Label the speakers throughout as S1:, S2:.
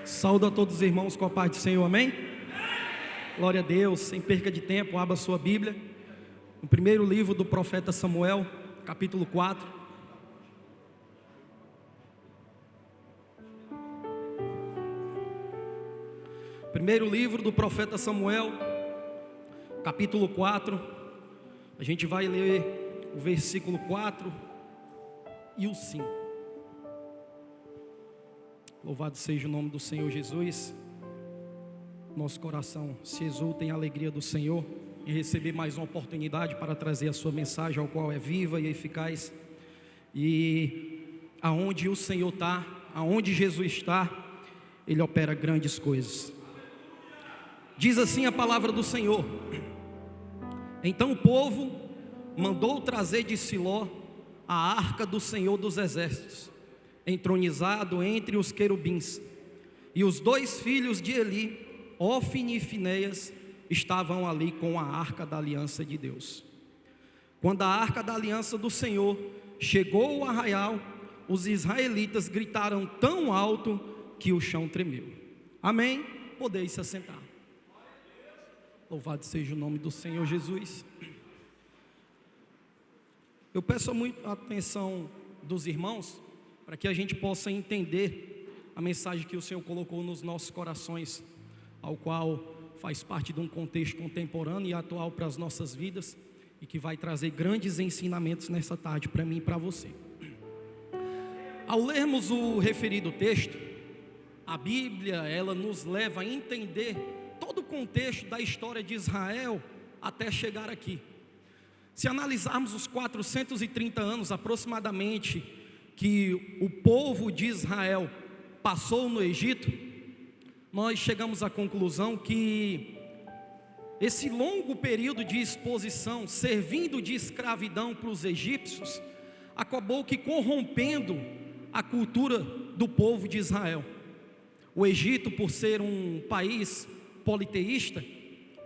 S1: Saúdo a todos os irmãos com a paz do Senhor, amém? Glória a Deus. Sem perca de tempo, abra sua Bíblia no primeiro livro do profeta Samuel, capítulo 4. Primeiro livro do profeta Samuel, capítulo 4. A gente vai ler o versículo 4 e o 5. Louvado seja o nome do Senhor Jesus. Nosso coração se exulta em alegria do Senhor, em receber mais uma oportunidade para trazer a sua mensagem, ao qual é viva e eficaz. E aonde o Senhor está, aonde Jesus está, Ele opera grandes coisas. Diz assim a palavra do Senhor: Então o povo mandou trazer de Siló a arca do Senhor dos exércitos, entronizado entre os querubins, e os dois filhos de Eli, Ofni e Finéias, estavam ali com a arca da aliança de Deus. Quando a arca da aliança do Senhor chegou ao arraial, os israelitas gritaram tão alto que o chão tremeu. Amém? Podeis se assentar. Louvado seja o nome do Senhor Jesus. Eu peço muito a atenção dos irmãos, para que a gente possa entender a mensagem que o Senhor colocou nos nossos corações, ao qual faz parte de um contexto contemporâneo e atual para as nossas vidas, e que vai trazer grandes ensinamentos nessa tarde para mim e para você. Ao lermos o referido texto, a Bíblia, ela nos leva a entender todo o contexto da história de Israel até chegar aqui. Se analisarmos os 430 anos aproximadamente que o povo de Israel passou no Egito, nós chegamos à conclusão que esse longo período de exposição, servindo de escravidão para os egípcios, acabou que corrompendo a cultura do povo de Israel. O Egito, por ser um país politeísta,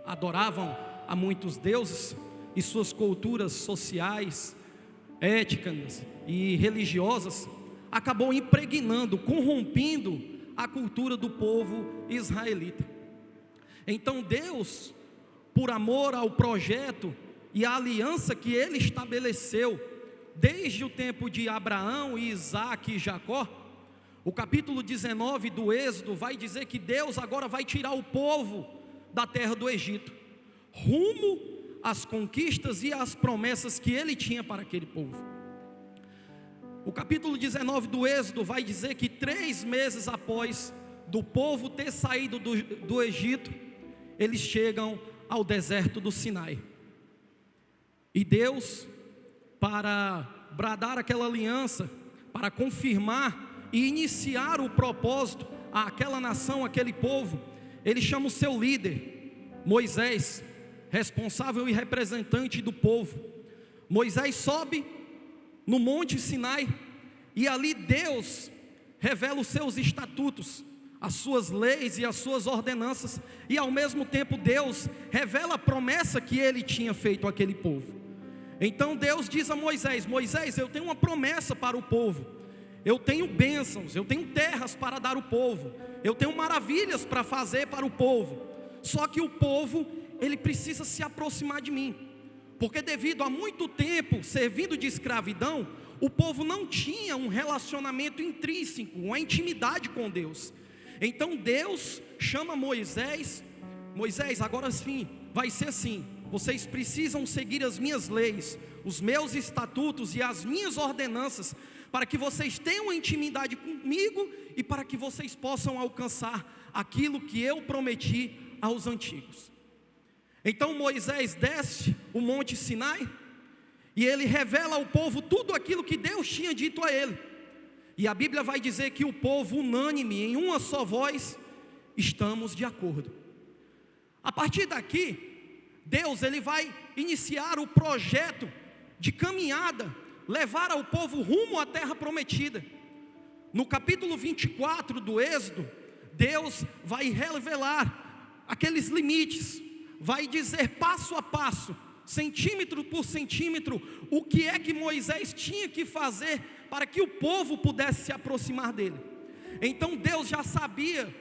S1: adoravam a muitos deuses, e suas culturas sociais, étnicas e religiosas acabou impregnando, corrompendo a cultura do povo israelita. Então Deus, por amor ao projeto e à aliança que Ele estabeleceu desde o tempo de Abraão, Isaque e Jacó, o capítulo 19 do Êxodo vai dizer que Deus agora vai tirar o povo da terra do Egito, rumo às conquistas e às promessas que Ele tinha para aquele povo. O capítulo 19 do Êxodo vai dizer que 3 meses após do povo ter saído do Egito, eles chegam ao deserto do Sinai. E Deus, para bradar aquela aliança, para confirmar e iniciar o propósito àquela nação, aquele povo, Ele chama o seu líder, Moisés, responsável e representante do povo. Moisés sobe no monte Sinai, e ali Deus revela os seus estatutos, as suas leis e as suas ordenanças, e ao mesmo tempo Deus revela a promessa que Ele tinha feito àquele povo. Então Deus diz a Moisés: Moisés, eu tenho uma promessa para o povo, eu tenho bênçãos, eu tenho terras para dar ao povo, eu tenho maravilhas para fazer para o povo, só que o povo, ele precisa se aproximar de mim, porque devido a muito tempo servindo de escravidão, o povo não tinha um relacionamento intrínseco, uma intimidade com Deus. Então Deus chama Moisés: Moisés, agora sim, vai ser assim, vocês precisam seguir as minhas leis, os meus estatutos e as minhas ordenanças, para que vocês tenham uma intimidade comigo e para que vocês possam alcançar aquilo que eu prometi aos antigos. Então Moisés desce o monte Sinai, e ele revela ao povo tudo aquilo que Deus tinha dito a ele. E a Bíblia vai dizer que o povo, unânime, em uma só voz, estamos de acordo. A partir daqui, Deus, ele vai iniciar o projeto de caminhada, levar ao povo rumo à terra prometida. No capítulo 24 do Êxodo, Deus vai revelar aqueles limites, vai dizer passo a passo, centímetro por centímetro, o que é que Moisés tinha que fazer para que o povo pudesse se aproximar dele. Então Deus já sabia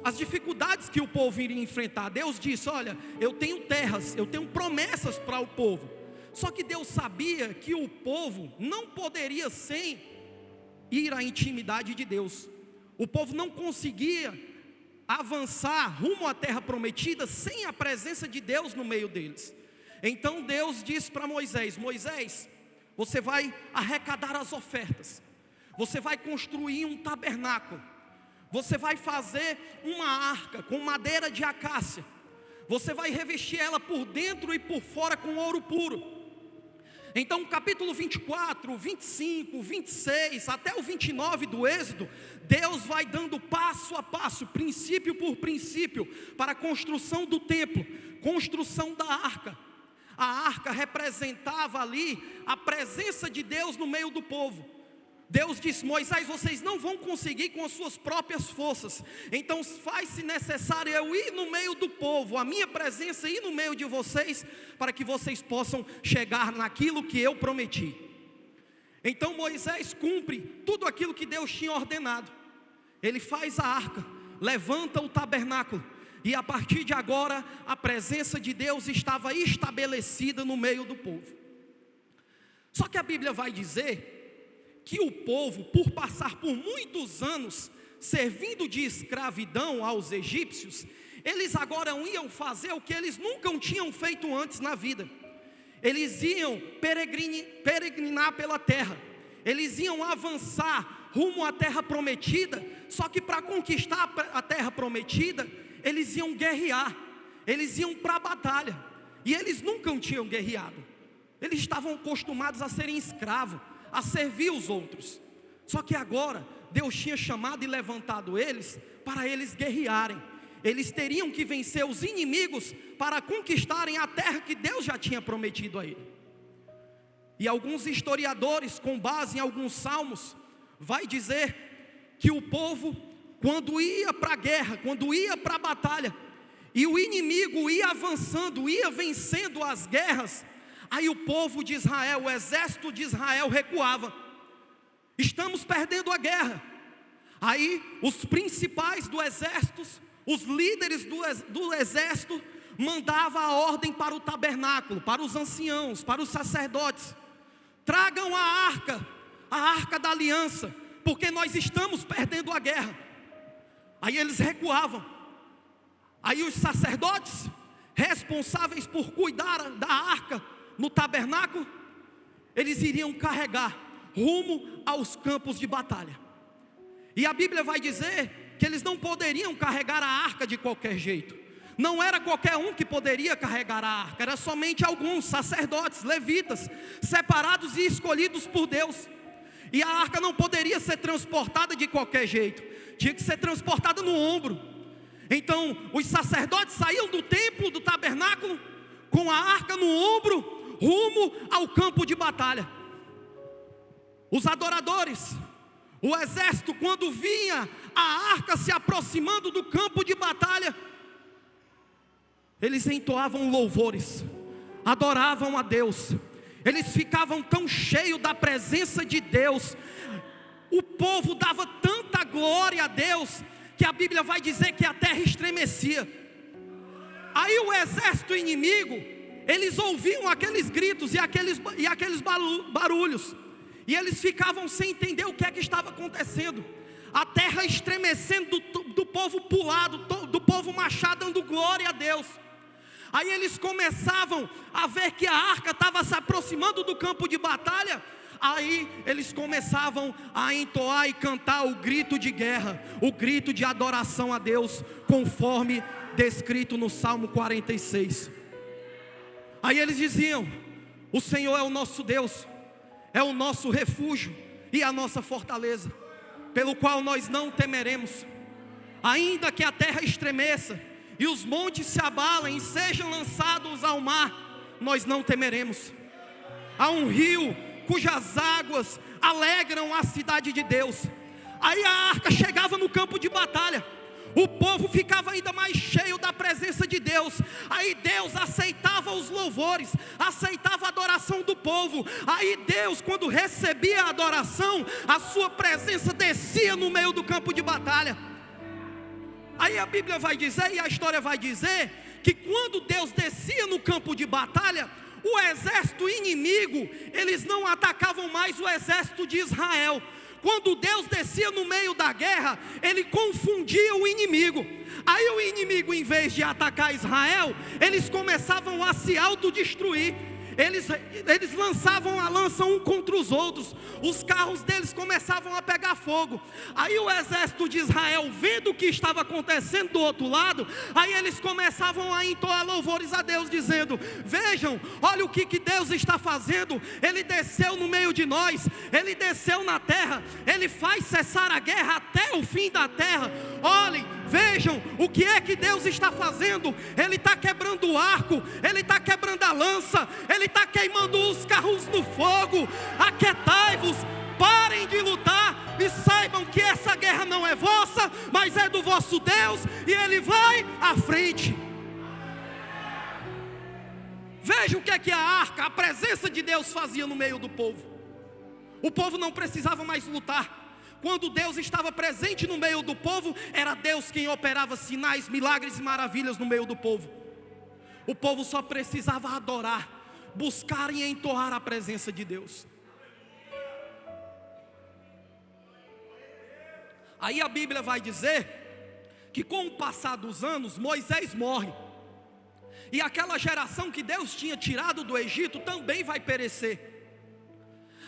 S1: as dificuldades que o povo iria enfrentar. Deus disse: olha, eu tenho terras, eu tenho promessas para o povo. Só que Deus sabia que o povo não poderia sem ir à intimidade de Deus. O povo não conseguia avançar rumo à terra prometida sem a presença de Deus no meio deles. Então Deus disse para Moisés: Moisés, você vai arrecadar as ofertas, você vai construir um tabernáculo, você vai fazer uma arca com madeira de acácia, você vai revestir ela por dentro e por fora com ouro puro. Então, capítulo 24, 25, 26, até o 29 do Êxodo, Deus vai dando passo a passo, princípio por princípio, para a construção do templo, construção da arca. A arca representava ali a presença de Deus no meio do povo. Deus disse: Moisés, vocês não vão conseguir com as suas próprias forças, então faz-se necessário eu ir no meio do povo, a minha presença ir no meio de vocês, para que vocês possam chegar naquilo que eu prometi. Então Moisés cumpre tudo aquilo que Deus tinha ordenado. Ele faz a arca, levanta o tabernáculo, e a partir de agora a presença de Deus estava estabelecida no meio do povo. Só que a Bíblia vai dizer que o povo, por passar por muitos anos servindo de escravidão aos egípcios, eles agora iam fazer o que eles nunca tinham feito antes na vida. Eles iam peregrinar pela terra, eles iam avançar rumo à terra prometida. Só que para conquistar a terra prometida, eles iam guerrear, eles iam para a batalha. E eles nunca tinham guerreado, eles estavam acostumados a serem escravos, a servir os outros. Só que agora Deus tinha chamado e levantado eles para eles guerrearem. Eles teriam que vencer os inimigos para conquistarem a terra que Deus já tinha prometido a ele. E alguns historiadores, com base em alguns salmos, vai dizer que o povo, quando ia para a guerra, quando ia para a batalha, e o inimigo ia avançando, ia vencendo as guerras, aí o povo de Israel, o exército de Israel recuava. Estamos perdendo a guerra. Aí os principais do exército, os líderes do exército, mandavam a ordem para o tabernáculo, para os anciãos, para os sacerdotes: tragam a arca da aliança, porque nós estamos perdendo a guerra. Aí eles recuavam. Aí os sacerdotes, responsáveis por cuidar da arca no tabernáculo, eles iriam carregar rumo aos campos de batalha. E a Bíblia vai dizer que eles não poderiam carregar a arca de qualquer jeito. Não era qualquer um que poderia carregar a arca, era somente alguns sacerdotes, levitas, separados e escolhidos por Deus. E a arca não poderia ser transportada de qualquer jeito, tinha que ser transportada no ombro. Então os sacerdotes saíam do templo, do tabernáculo, com a arca no ombro, rumo ao campo de batalha. Os adoradores, o exército, quando vinha a arca se aproximando do campo de batalha, eles entoavam louvores, adoravam a Deus. Eles ficavam tão cheios da presença de Deus, o povo dava tanta glória a Deus, que a Bíblia vai dizer que a terra estremecia. Aí o exército inimigo, eles ouviam aqueles gritos e aqueles barulhos, e eles ficavam sem entender o que é que estava acontecendo. A terra estremecendo, do povo pulado, do povo marchado dando glória a Deus. Aí eles começavam a ver que a arca estava se aproximando do campo de batalha. Aí eles começavam a entoar e cantar o grito de guerra, o grito de adoração a Deus, conforme descrito no Salmo 46. Aí eles diziam: o Senhor é o nosso Deus, é o nosso refúgio e a nossa fortaleza, pelo qual nós não temeremos. Ainda que a terra estremeça e os montes se abalem e sejam lançados ao mar, nós não temeremos. Há um rio cujas águas alegram a cidade de Deus. Aí a arca chegava no campo de batalha, o povo ficava ainda mais cheio da presença de Deus. Aí Deus aceitava os louvores, aceitava a adoração do povo. Aí Deus, quando recebia a adoração, a sua presença descia no meio do campo de batalha. Aí a Bíblia vai dizer, e a história vai dizer, que quando Deus descia no campo de batalha, o exército inimigo, eles não atacavam mais o exército de Israel. Quando Deus descia no meio da guerra, ele confundia o inimigo. Aí o inimigo, em vez de atacar Israel, eles começavam a se autodestruir. Eles lançavam a lança um contra os outros. Os carros deles começavam a pegar fogo. Aí o exército de Israel, vendo o que estava acontecendo do outro lado, aí eles começavam a entoar louvores a Deus, dizendo: vejam, olha o que Deus está fazendo. Ele desceu no meio de nós, Ele desceu na terra, Ele faz cessar a guerra até o fim da terra. Olhem, vejam o que é que Deus está fazendo. Ele está quebrando o arco, Ele está quebrando a lança, Ele está queimando os carros no fogo. Aquietai-vos, parem de lutar e saibam que essa guerra não é vossa, mas é do vosso Deus, e Ele vai à frente. Veja o que é que a arca, a presença de Deus fazia no meio do povo. O povo não precisava mais lutar. Quando Deus estava presente no meio do povo, era Deus quem operava sinais, milagres e maravilhas no meio do povo. O povo só precisava adorar, buscar e entoar a presença de Deus. Aí a Bíblia vai dizer que com o passar dos anos, Moisés morre. E aquela geração que Deus tinha tirado do Egito também vai perecer.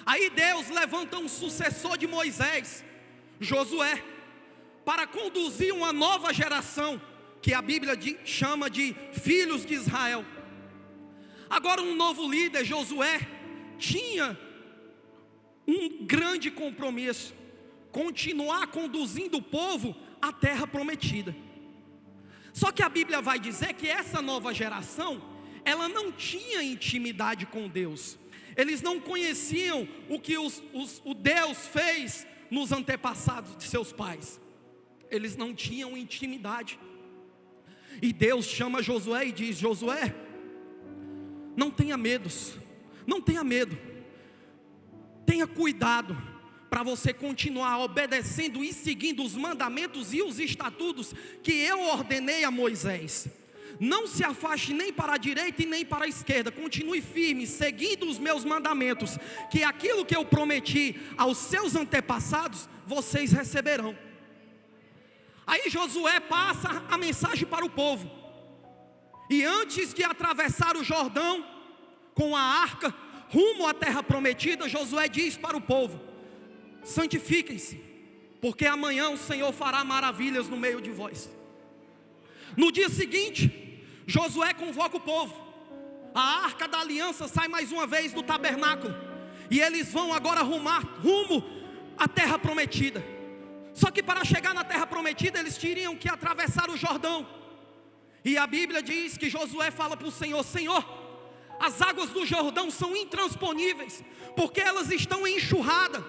S1: Aí Deus levanta um sucessor de Moisés, Josué, para conduzir uma nova geração, que a Bíblia chama de filhos de Israel. Agora um novo líder, Josué, tinha um grande compromisso: continuar conduzindo o povo à terra prometida. Só que a Bíblia vai dizer que essa nova geração, ela não tinha intimidade com Deus. Eles não conheciam o que o Deus fez nos antepassados de seus pais. Eles não tinham intimidade. E Deus chama Josué e diz: Josué, não tenha medos, não tenha medo. Tenha cuidado para você continuar obedecendo e seguindo os mandamentos e os estatutos que eu ordenei a Moisés. Não se afaste nem para a direita e nem para a esquerda. Continue firme, seguindo os meus mandamentos, que aquilo que eu prometi aos seus antepassados, vocês receberão. Aí Josué passa a mensagem para o povo. E antes de atravessar o Jordão com a arca, rumo à terra prometida, Josué diz para o povo: santifiquem-se, porque amanhã o Senhor fará maravilhas no meio de vós. No dia seguinte, Josué convoca o povo. A arca da aliança sai mais uma vez do tabernáculo, e eles vão agora rumo à terra prometida. Só que para chegar na terra prometida, eles teriam que atravessar o Jordão. E a Bíblia diz que Josué fala para o Senhor: Senhor, as águas do Jordão são intransponíveis, porque elas estão em enxurrada.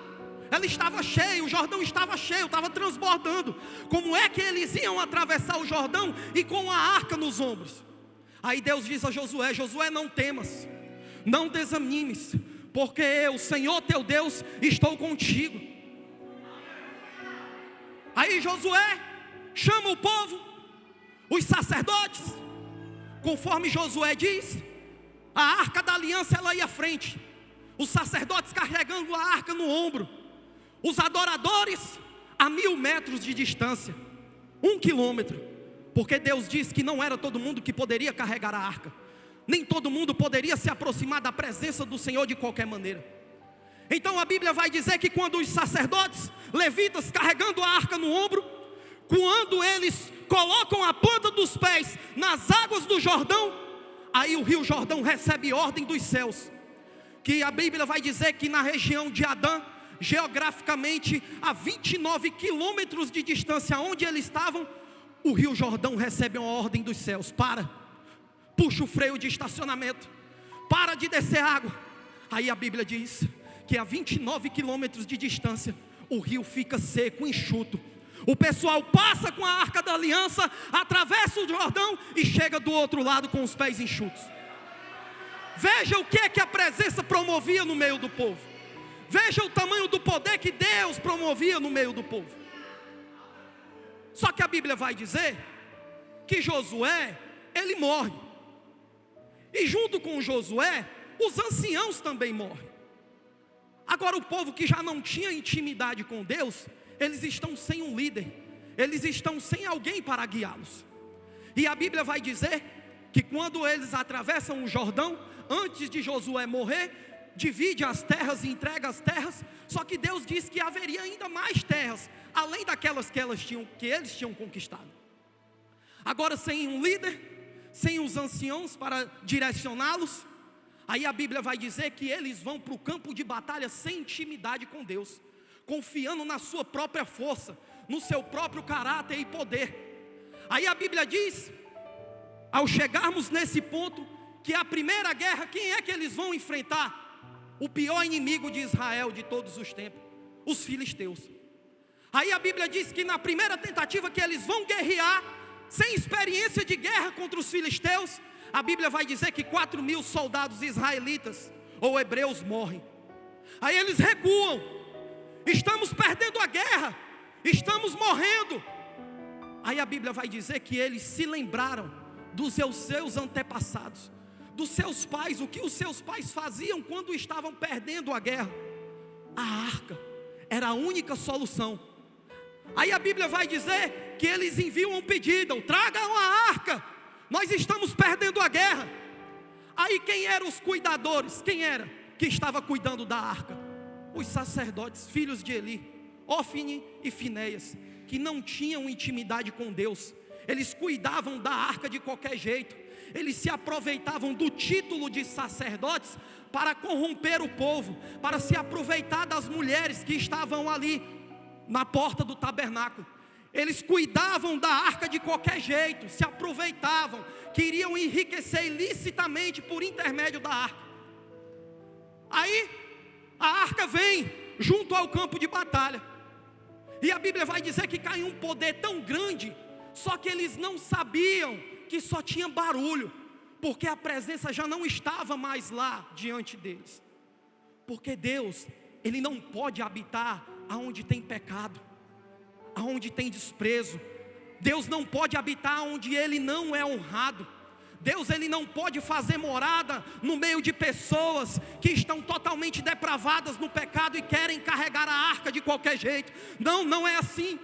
S1: Ela estava cheia, o Jordão estava cheio, estava transbordando. Como é que eles iam atravessar o Jordão e com a arca nos ombros? Aí Deus diz a Josué: Josué, não temas, não desanimes, porque eu, Senhor teu Deus, estou contigo. Aí Josué chama o povo, os sacerdotes, conforme Josué diz. A arca da aliança, ela ia à frente, os sacerdotes carregando a arca no ombro, os adoradores a 1000 metros de distância, 1 quilômetro, porque Deus disse que não era todo mundo que poderia carregar a arca, nem todo mundo poderia se aproximar da presença do Senhor de qualquer maneira. Então a Bíblia vai dizer que quando os sacerdotes, levitas, carregando a arca no ombro, quando eles colocam a planta dos pés nas águas do Jordão, aí o rio Jordão recebe ordem dos céus, que a Bíblia vai dizer que na região de Adã, geograficamente a 29 quilômetros de distância onde eles estavam, o rio Jordão recebe uma ordem dos céus: puxa o freio de estacionamento, para de descer água. Aí a Bíblia diz que a 29 quilômetros de distância, o rio fica seco, enxuto. O pessoal passa com a arca da aliança, atravessa o Jordão e chega do outro lado com os pés enxutos. Veja o que é que a presença promovia no meio do povo. Veja o tamanho do poder que Deus promovia no meio do povo. Só que a Bíblia vai dizer que Josué, ele morre. E junto com Josué, os anciãos também morrem. Agora o povo que já não tinha intimidade com Deus, eles estão sem um líder, eles estão sem alguém para guiá-los. E a Bíblia vai dizer que quando eles atravessam o Jordão, antes de Josué morrer, divide as terras e entrega as terras. Só que Deus disse que haveria ainda mais terras, além daquelas que eles tinham conquistado. Agora sem um líder, sem os anciãos para direcioná-los, aí a Bíblia vai dizer que eles vão para o campo de batalha sem intimidade com Deus, confiando na sua própria força, no seu próprio caráter e poder. Aí a Bíblia diz, ao chegarmos nesse ponto, que a primeira guerra, quem é que eles vão enfrentar? O pior inimigo de Israel de todos os tempos, os filisteus. Aí a Bíblia diz que na primeira tentativa que eles vão guerrear, sem experiência de guerra contra os filisteus, a Bíblia vai dizer que 4.000 soldados israelitas ou hebreus morrem. Aí eles recuam, estamos perdendo a guerra, estamos morrendo. Aí a Bíblia vai dizer que eles se lembraram dos seus antepassados, dos seus pais, o que os seus pais faziam quando estavam perdendo a guerra. A arca era a única solução. Aí a Bíblia vai dizer que eles enviam um pedido: tragam a arca, nós estamos perdendo a guerra. Aí quem eram os cuidadores? Quem era que estava cuidando da arca? Os sacerdotes, filhos de Eli, Ofni e Finéias, que não tinham intimidade com Deus. Eles cuidavam da arca de qualquer jeito. Eles se aproveitavam do título de sacerdotes para corromper o povo, para se aproveitar das mulheres que estavam ali na porta do tabernáculo. Eles cuidavam da arca de qualquer jeito, se aproveitavam, queriam enriquecer ilicitamente por intermédio da arca. Aí a arca vem junto ao campo de batalha, e a Bíblia vai dizer que caiu um poder tão grande, só que eles não sabiam que só tinha barulho, porque a presença já não estava mais lá diante deles. Porque Deus, Ele não pode habitar aonde tem pecado, aonde tem desprezo. Deus não pode habitar onde Ele não é honrado. Deus, Ele não pode fazer morada no meio de pessoas que estão totalmente depravadas no pecado e querem carregar a arca de qualquer jeito. Não, não é assim.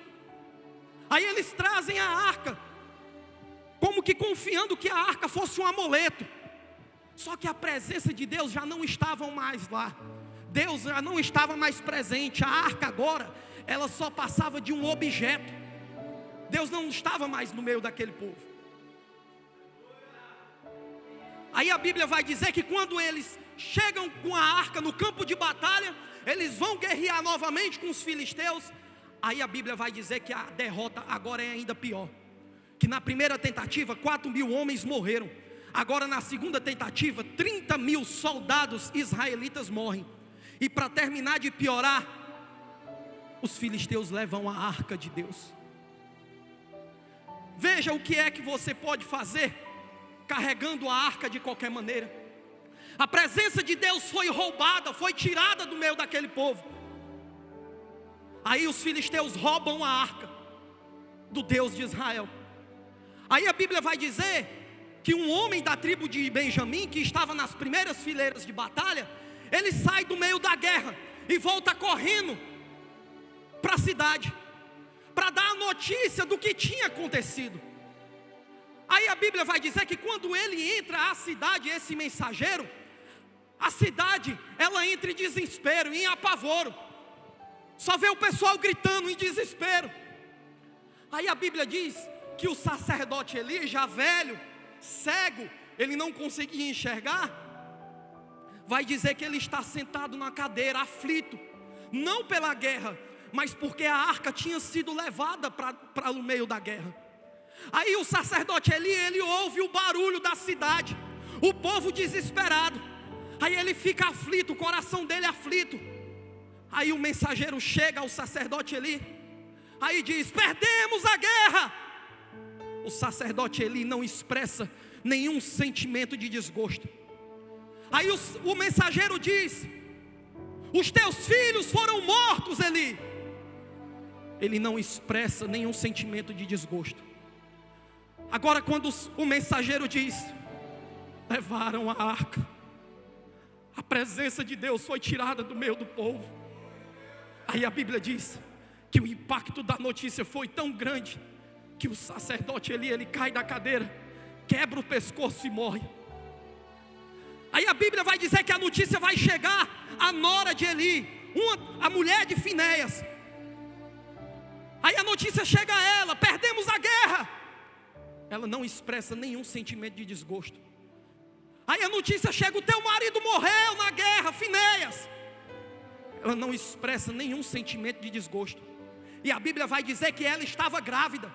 S1: Aí eles trazem a arca, como que confiando que a arca fosse um amuleto. Só que a presença de Deus já não estava mais lá. Deus já não estava mais presente. A arca agora, ela só passava de um objeto. Deus não estava mais no meio daquele povo. Aí a Bíblia vai dizer que quando eles chegam com a arca no campo de batalha, eles vão guerrear novamente com os filisteus. Aí a Bíblia vai dizer que a derrota agora é ainda pior. Que na primeira tentativa 4.000 homens morreram. Agora na segunda tentativa 30.000 soldados israelitas morrem. E para terminar de piorar, os filisteus levam a arca de Deus. Veja o que é que você pode fazer carregando a arca de qualquer maneira. A presença de Deus foi roubada, foi tirada do meio daquele povo. Aí os filisteus roubam a arca do Deus de Israel. Aí a Bíblia vai dizer que um homem da tribo de Benjamim, que estava nas primeiras fileiras de batalha, ele sai do meio da guerra e volta correndo para a cidade, para dar a notícia do que tinha acontecido. Aí a Bíblia vai dizer que quando ele entra à cidade, esse mensageiro, a cidade, ela entra em desespero, em apavoro. Só vê o pessoal gritando em desespero. Aí a Bíblia diz que o sacerdote Eli, já velho, cego, ele não conseguia enxergar. Vai dizer que ele está sentado na cadeira, aflito, não pela guerra, mas porque a arca tinha sido levada para o meio da guerra. Aí o sacerdote Eli, ele ouve o barulho da cidade, o povo desesperado. Aí ele fica aflito, o coração dele aflito. Aí o mensageiro chega ao sacerdote Eli, aí diz: perdemos a guerra. O sacerdote Eli não expressa nenhum sentimento de desgosto. Aí o mensageiro diz: os teus filhos foram mortos, Eli. ele não expressa nenhum sentimento de desgosto. Agora, quando o mensageiro diz: levaram a arca, a presença de Deus foi tirada do meio do povo. Aí a Bíblia diz que o impacto da notícia foi tão grande que o sacerdote ele cai da cadeira, quebra o pescoço e morre. Aí a Bíblia vai dizer que a notícia vai chegar à nora de Eli, a mulher de Finéias. Aí a notícia chega a ela: perdemos a guerra. Ela não expressa nenhum sentimento de desgosto. Aí a notícia chega: o teu marido morreu na guerra, Finéias. Ela não expressa nenhum sentimento de desgosto. E a Bíblia vai dizer que ela estava grávida.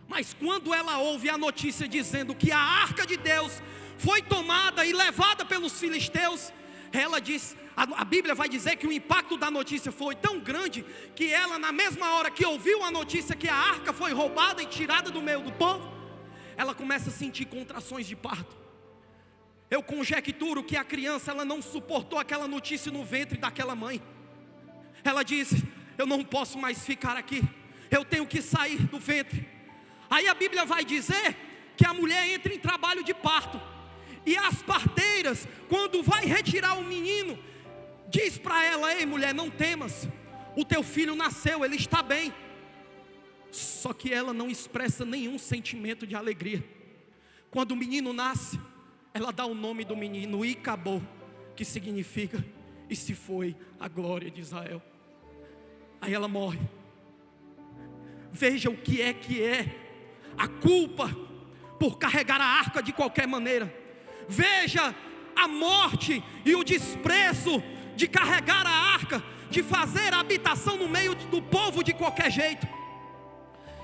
S1: Mas quando ela ouve a notícia dizendo que a arca de Deus foi tomada e levada pelos filisteus, ela diz, a Bíblia vai dizer que o impacto da notícia foi tão grande que ela, na mesma hora que ouviu a notícia que a arca foi roubada e tirada do meio do povo, ela começa a sentir contrações de parto. Eu conjecturo que a criança ela não suportou aquela notícia no ventre daquela mãe. Ela disse: eu não posso mais ficar aqui, eu tenho que sair do ventre. Aí a Bíblia vai dizer que a mulher entra em trabalho de parto. E as parteiras, quando vai retirar o menino, diz para ela: ei mulher, não temas, o teu filho nasceu, ele está bem. Só que ela não expressa nenhum sentimento de alegria. Quando o menino nasce, ela dá o nome do menino Icabô, que significa: e se foi a glória de Israel. Aí ela morre. Veja o que é a culpa por carregar a arca de qualquer maneira. Veja a morte e o desprezo de carregar a arca, de fazer a habitação no meio do povo de qualquer jeito.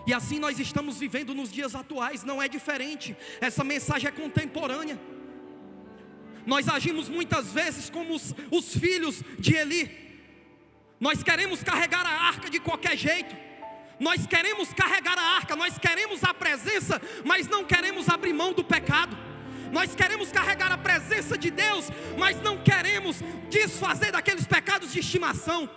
S1: E assim nós estamos vivendo nos dias atuais, não é diferente. Essa mensagem é contemporânea. Nós agimos muitas vezes como os filhos de Eli. Nós queremos carregar a arca de qualquer jeito. Nós queremos carregar a arca, nós queremos a presença, mas não queremos abrir mão do pecado. Nós queremos carregar a presença de Deus, mas não queremos desfazer daqueles pecados de estimação.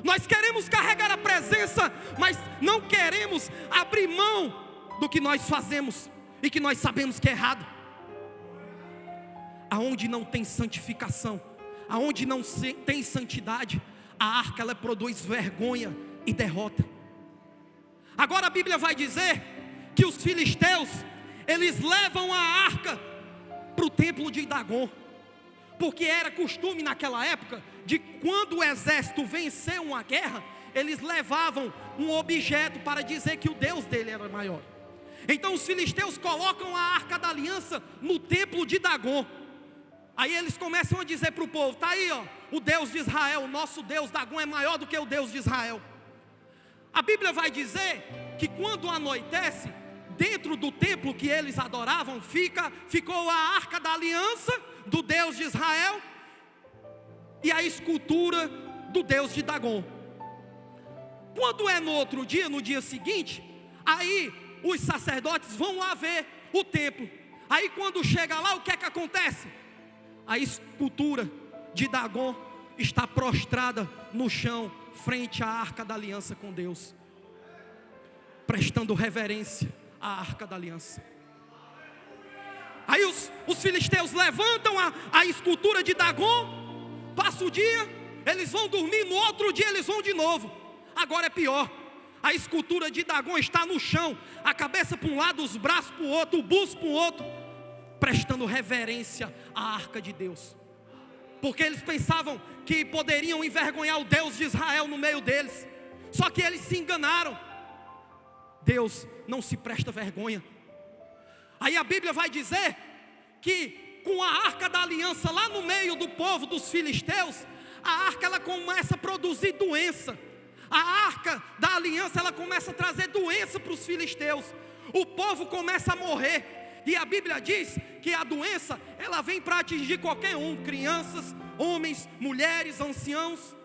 S1: Nós queremos carregar a presença, mas não queremos abrir mão do que nós fazemos e que nós sabemos que é errado. Aonde não tem santificação, aonde não tem santidade, a arca ela produz vergonha e derrota. Agora a Bíblia vai dizer que os filisteus, eles levam a arca para o templo de Dagon, porque era costume naquela época, de quando o exército venceu uma guerra, eles levavam um objeto para dizer que o Deus dele era maior. Então os filisteus colocam a arca da aliança no templo de Dagon. Aí eles começam a dizer para o povo: está aí ó, o Deus de Israel, o nosso Deus Dagon é maior do que o Deus de Israel. A Bíblia vai dizer que quando anoitece, dentro do templo que eles adoravam, ficou a arca da aliança do Deus de Israel e a escultura do Deus de Dagon. Quando é no outro dia, no dia seguinte, aí os sacerdotes vão lá ver o templo. Aí quando chega lá, o que é que acontece? A escultura de Dagon está prostrada no chão, frente à arca da aliança com Deus, prestando reverência à arca da aliança. Aí os filisteus levantam a escultura de Dagon, passa o dia, eles vão dormir, no outro dia eles vão de novo. Agora é pior, a escultura de Dagon está no chão, a cabeça para um lado, os braços para o outro, o busto para o outro, prestando reverência à arca de Deus, porque eles pensavam que poderiam envergonhar o Deus de Israel no meio deles. Só que eles se enganaram. Deus não se presta vergonha. Aí a Bíblia vai dizer que com a arca da aliança lá no meio do povo dos filisteus, a arca ela começa a produzir doença. A arca da aliança ela começa a trazer doença para os filisteus. O povo começa a morrer. E a Bíblia diz que a doença ela vem para atingir qualquer um, crianças, homens, mulheres, anciãos.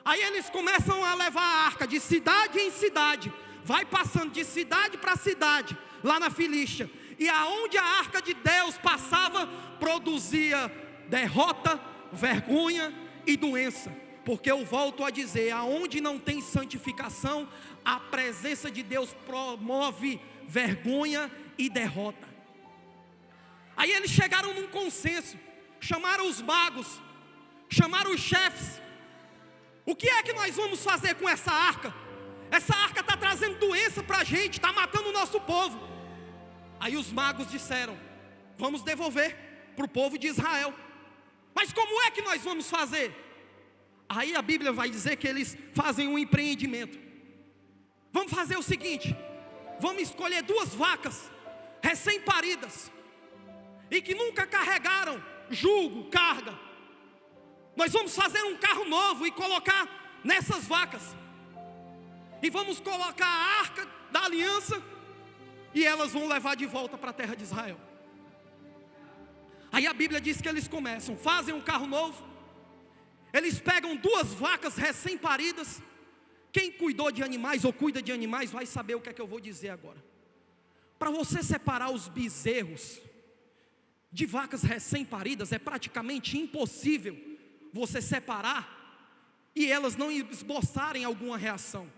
S1: Aí eles começam a levar a arca de cidade em cidade, vai passando de cidade para cidade, lá na Filístia. E aonde a arca de Deus passava, produzia derrota, vergonha e doença. Porque eu volto a dizer, aonde não tem santificação, a presença de Deus promove vergonha e derrota. Aí eles chegaram num consenso, chamaram os magos, chamaram os chefes. O que é que nós vamos fazer com essa arca? Essa arca está trazendo doença para a gente, está matando o nosso povo. Aí os magos disseram, vamos devolver para o povo de Israel. Mas como é que nós vamos fazer? Aí a Bíblia vai dizer que eles fazem um empreendimento. Vamos fazer o seguinte, vamos escolher 2 vacas recém-paridas e que nunca carregaram jugo, carga. Nós vamos fazer um carro novo e colocar nessas vacas. E vamos colocar a arca da aliança e elas vão levar de volta para a terra de Israel. Aí a Bíblia diz que eles começam, fazem um carro novo. Eles pegam 2 vacas recém-paridas. Quem cuidou de animais ou cuida de animais vai saber o que é que eu vou dizer agora. Para você separar os bezerros de vacas recém-paridas, é praticamente impossível você separar e elas não esboçarem alguma reação,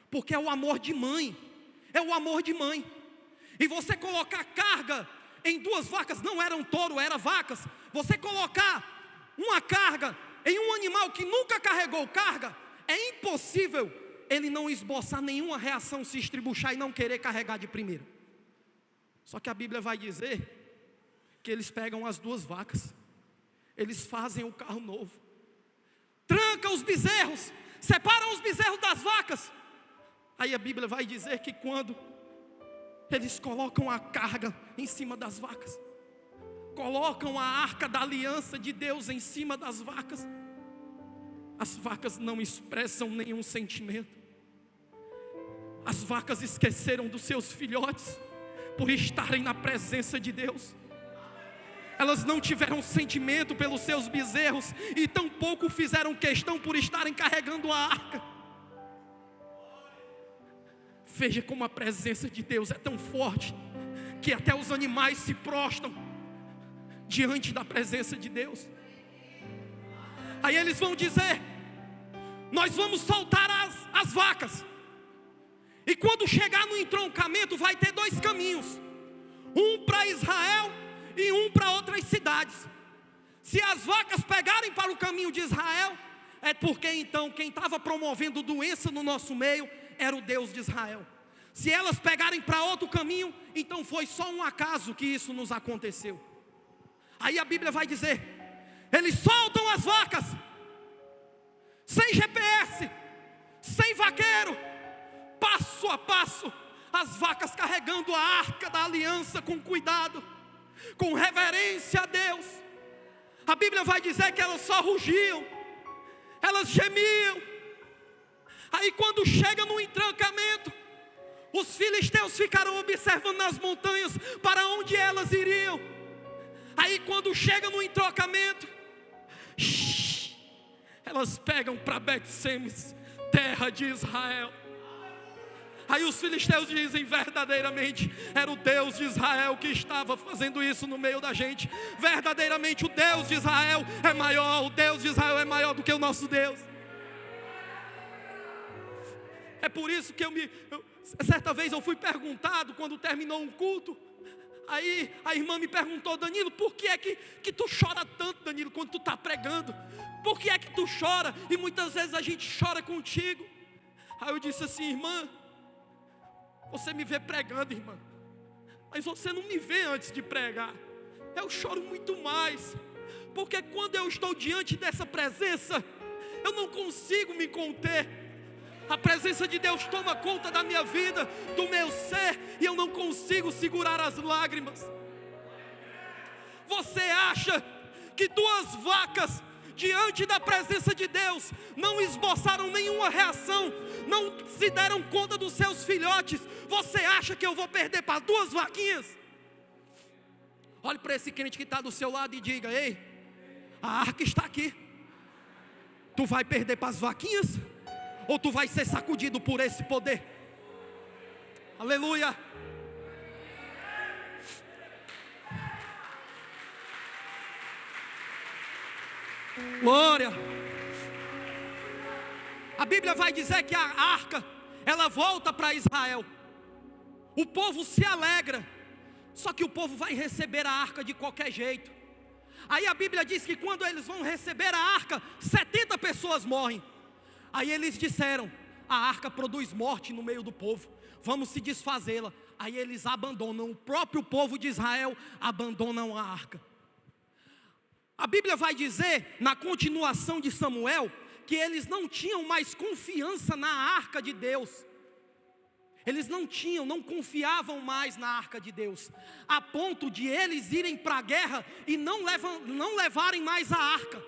S1: porque é o amor de mãe, é o amor de mãe. E você colocar carga em 2 vacas, não eram touro, eram vacas. Você colocar uma carga em um animal que nunca carregou carga, é impossível ele não esboçar nenhuma reação, se estribuchar e não querer carregar de primeira. Só que a Bíblia vai dizer que eles pegam as 2 vacas, eles fazem o carro novo, trancam os bezerros, separam os bezerros das vacas. Aí a Bíblia vai dizer que quando eles colocam a carga em cima das vacas, colocam a arca da aliança de Deus em cima das vacas, as vacas não expressam nenhum sentimento. As vacas esqueceram dos seus filhotes por estarem na presença de Deus. Elas não tiveram sentimento pelos seus bezerros e tampouco fizeram questão por estarem carregando a arca. Veja como a presença de Deus é tão forte que até os animais se prostram diante da presença de Deus. Aí eles vão dizer, nós vamos soltar as vacas. E quando chegar no entroncamento vai ter 2 caminhos, um para Israel e um para outras cidades. Se as vacas pegarem para o caminho de Israel, é porque então quem estava promovendo doença no nosso meio era o Deus de Israel. Se elas pegarem para outro caminho, então foi só um acaso que isso nos aconteceu. Aí a Bíblia vai dizer, eles soltam as vacas, sem GPS, sem vaqueiro, passo a passo, as vacas carregando a arca da aliança com cuidado, com reverência a Deus. A Bíblia vai dizer que elas só rugiam, elas gemiam. Aí quando chega no entroncamento, os filisteus ficaram observando nas montanhas para onde elas iriam. Aí quando chega no entroncamento, elas pegam para Bet-Semes, terra de Israel. Aí os filisteus dizem, verdadeiramente era o Deus de Israel que estava fazendo isso no meio da gente. Verdadeiramente o Deus de Israel é maior, o Deus de Israel é maior do que o nosso Deus. É por isso que certa vez eu fui perguntado, quando terminou um culto, aí a irmã me perguntou, Danilo, por que é que tu chora tanto, Danilo, quando tu está pregando? Por que é que tu chora? E muitas vezes a gente chora contigo. Aí eu disse assim, irmã, você me vê pregando, irmã, mas você não me vê antes de pregar. Eu choro muito mais, porque quando eu estou diante dessa presença, eu não consigo me conter. A presença de Deus toma conta da minha vida, do meu ser, e eu não consigo segurar as lágrimas. Você acha que 2 vacas diante da presença de Deus não esboçaram nenhuma reação, não se deram conta dos seus filhotes? Você acha que eu vou perder para 2 vaquinhas? Olhe para esse crente que está do seu lado e diga, ei, a arca está aqui. Tu vai perder para as vaquinhas? Ou tu vai ser sacudido por esse poder? Aleluia. Glória. A Bíblia vai dizer que a arca, ela volta para Israel. O povo se alegra, só que o povo vai receber a arca de qualquer jeito. Aí a Bíblia diz que quando eles vão receber a arca, 70 pessoas morrem. Aí eles disseram: a arca produz morte no meio do povo, vamos se desfazê-la. Aí eles abandonam, o próprio povo de Israel abandonam a arca. A Bíblia vai dizer, na continuação de Samuel, que eles não tinham mais confiança na arca de Deus. Eles não confiavam mais na arca de Deus, a ponto de eles irem para a guerra e não levarem mais a arca.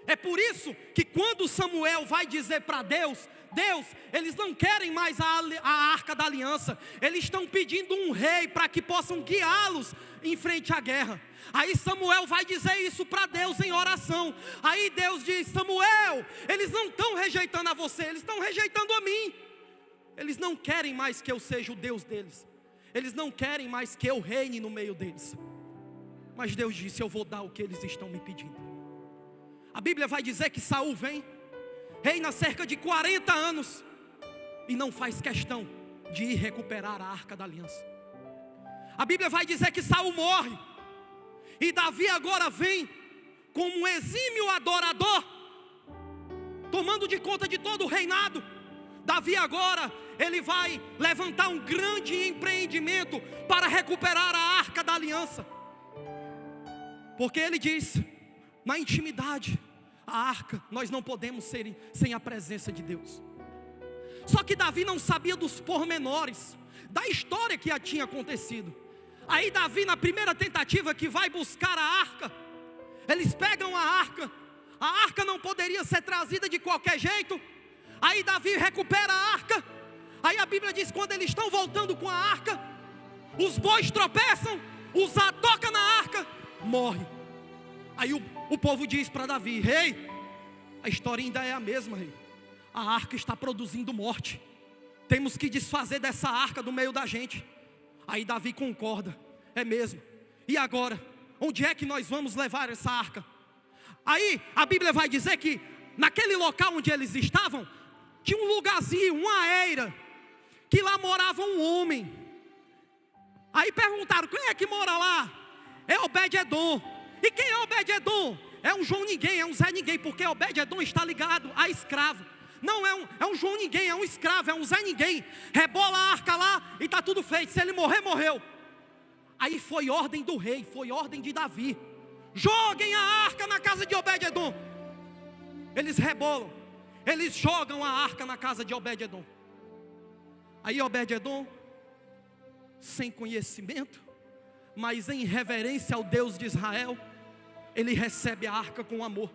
S1: É por isso que quando Samuel vai dizer para Deus, eles não querem mais a arca da aliança, eles estão pedindo um rei para que possam guiá-los em frente à guerra. Aí Samuel vai dizer isso para Deus em oração. Aí Deus diz: Samuel, eles não estão rejeitando a você, eles estão rejeitando a mim. Eles não querem mais que eu seja o Deus deles, eles não querem mais que eu reine no meio deles. Mas Deus disse: eu vou dar o que eles estão me pedindo. A Bíblia vai dizer que Saul vem, reina cerca de 40 anos, e não faz questão de ir recuperar a arca da aliança. A Bíblia vai dizer que Saul morre, e Davi agora vem como um exímio adorador, tomando de conta de todo o reinado. Davi agora, ele vai levantar um grande empreendimento para recuperar a arca da aliança. Porque ele diz, na intimidade, a arca, nós não podemos ser sem a presença de Deus. Só que Davi não sabia dos pormenores da história que já tinha acontecido. Aí Davi, na primeira tentativa que vai buscar a arca, eles pegam a arca não poderia ser trazida de qualquer jeito. Aí Davi recupera a arca. Aí a Bíblia diz, quando eles estão voltando com a arca, os bois tropeçam, Uzá toca na arca, morre. Aí o povo diz para Davi: rei, a história ainda é a mesma, rei. A arca está produzindo morte, temos que desfazer dessa arca do meio da gente. Aí Davi concorda: é mesmo. E agora, onde é que nós vamos levar essa arca? Aí a Bíblia vai dizer que naquele local onde eles estavam, tinha um lugarzinho, uma eira, que lá morava um homem. Aí perguntaram: quem é que mora lá? É Obed-edom. E quem é Obed-edom? É um João Ninguém, é um Zé Ninguém, porque Obed-edom está ligado a escravo. Não é um João Ninguém, é um escravo, é um Zé Ninguém. Rebola a arca lá e está tudo feito. Se ele morrer, morreu. Aí foi ordem do rei, foi ordem de Davi: joguem a arca na casa de Obed-edom. Eles rebolam, eles jogam a arca na casa de Obed-edom. Aí Obed-edom, sem conhecimento, mas em reverência ao Deus de Israel, ele recebe a arca com amor,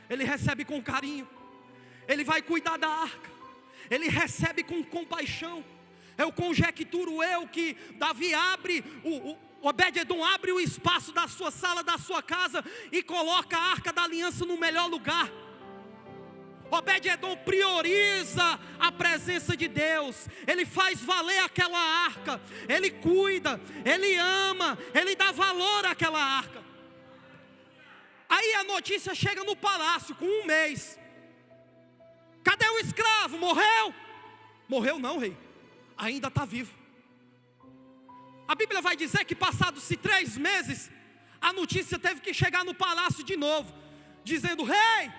S1: ele recebe com carinho, ele vai cuidar da arca, ele recebe com compaixão. Eu conjecturo que Davi abre, Obed-edom abre o espaço da sua sala, da sua casa, e coloca a arca da aliança no melhor lugar. Obed-edom prioriza a presença de Deus, ele faz valer aquela arca, ele cuida, ele ama, ele dá valor àquela arca. Aí a notícia chega no palácio com um mês: cadê o escravo? Morreu? Morreu não, rei, ainda está vivo. A Bíblia vai dizer que passados-se 3 meses, a notícia teve que chegar no palácio de novo, dizendo: rei.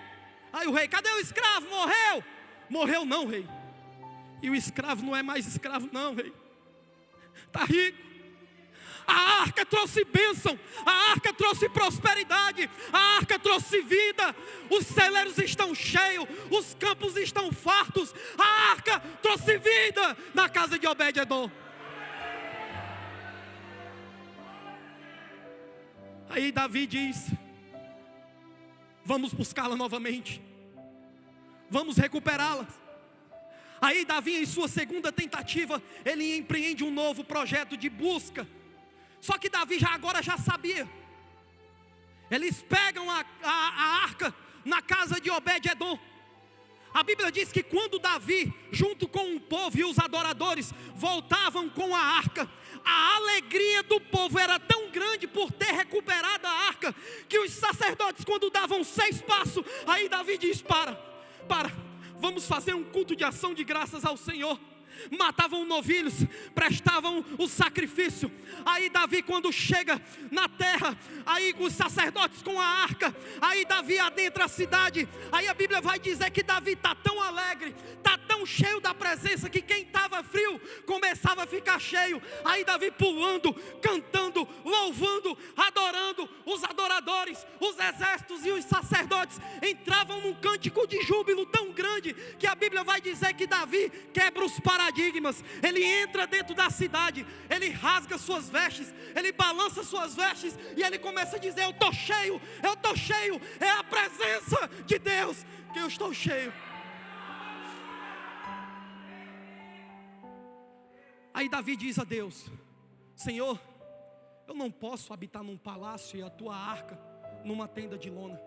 S1: Aí o rei: cadê o escravo? Morreu? Morreu não, rei. E o escravo não é mais escravo não, rei, está rico. A arca trouxe bênção, a arca trouxe prosperidade, a arca trouxe vida. Os celeiros estão cheios, os campos estão fartos. A arca trouxe vida na casa de Obed-edom. Aí Davi diz: vamos buscá-la novamente, vamos recuperá-la. Aí Davi, em sua segunda tentativa, ele empreende um novo projeto de busca. Só que Davi agora já sabia. Eles pegam a arca na casa de Obed-edom. A Bíblia diz que quando Davi, junto com o povo e os adoradores, voltavam com a arca, a alegria do povo era tão grande por ter recuperado a arca, que os sacerdotes, quando davam 6 passos, aí Davi diz: para, vamos fazer um culto de ação de graças ao Senhor. Matavam novilhos, prestavam o sacrifício. Aí Davi, quando chega na terra, aí os sacerdotes com a arca, aí Davi adentra a cidade. Aí a Bíblia vai dizer que Davi está tão alegre, está tão cheio da presença, que quem estava frio começava a ficar cheio. Aí Davi pulando, cantando, louvando, adorando. Os adoradores, os exércitos e os sacerdotes entravam num cântico de júbilo tão grande, que a Bíblia vai dizer que Davi quebra os paradigmas. Ele entra dentro da cidade, ele rasga suas vestes, ele balança suas vestes, e ele começa a dizer: eu estou cheio, é a presença de Deus que eu estou cheio. Aí Davi diz a Deus: Senhor, eu não posso habitar num palácio e a tua arca numa tenda de lona.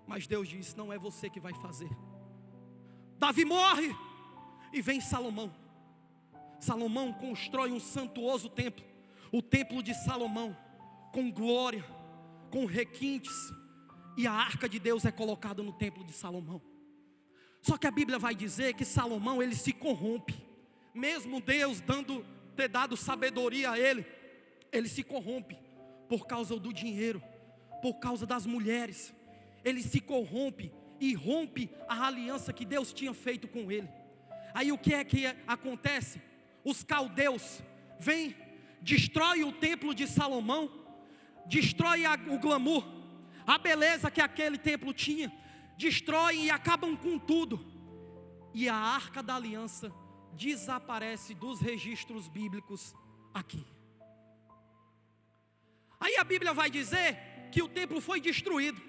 S1: Mas Deus diz: não é você que vai fazer. Davi morre e vem Salomão. Salomão constrói um suntuoso templo, o templo de Salomão, com glória, com requintes, e a arca de Deus é colocada no templo de Salomão. Só que a Bíblia vai dizer que Salomão, ele se corrompe. Mesmo Deus ter dado sabedoria a ele, ele se corrompe por causa do dinheiro, por causa das mulheres. Ele se corrompe e rompe a aliança que Deus tinha feito com ele. Aí o que é que acontece? Os caldeus vêm, destrói o templo de Salomão, destrói o glamour, a beleza que aquele templo tinha, destroem e acabam com tudo. E a arca da aliança desaparece dos registros bíblicos aqui. Aí a Bíblia vai dizer que o templo foi destruído.